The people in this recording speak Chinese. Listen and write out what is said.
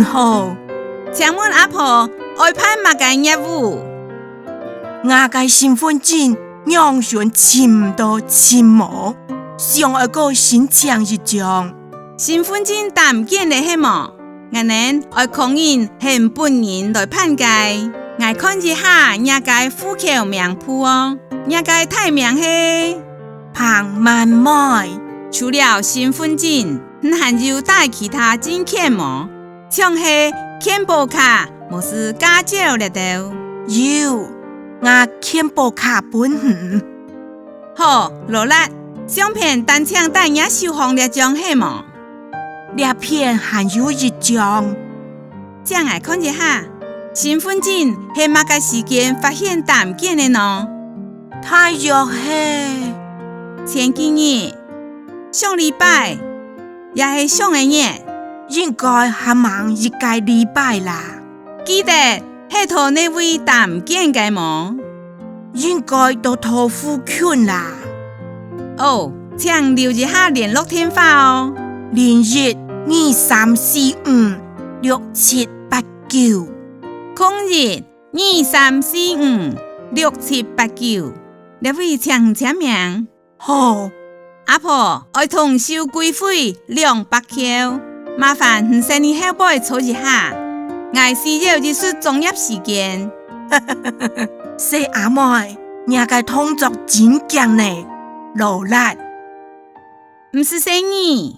好。请问阿婆爱拍嘛个业务？我个身份证养选签到签无，上一个申请一张。身份证答唔见嘞，系么？我呢爱控印现本人来判界。我看一下人家户口名簿哦，人家太名是彭曼妹。除了身份证，还有带其他证件么？像是健保卡，或是驾照了都。有，我健保卡本远。好，罗拉，相片单枪带也收放了张是么？两片还有一张。这样来看一下，身份证是哪个时间发现答唔见的呢？太热嘿。前几日。上礼拜也是上个月，应该还忙一个礼拜啦。记得迄套那位答唔见个么？应该都托付群啦。哦，请留一下联络电话哦。0123456789。0123456789。那位请名。好。阿婆爱同收规费200块，麻烦唔使你后背坐一下，我需要一束专业时间。说阿妹，人家动作真强呢，罗拉。唔是生意。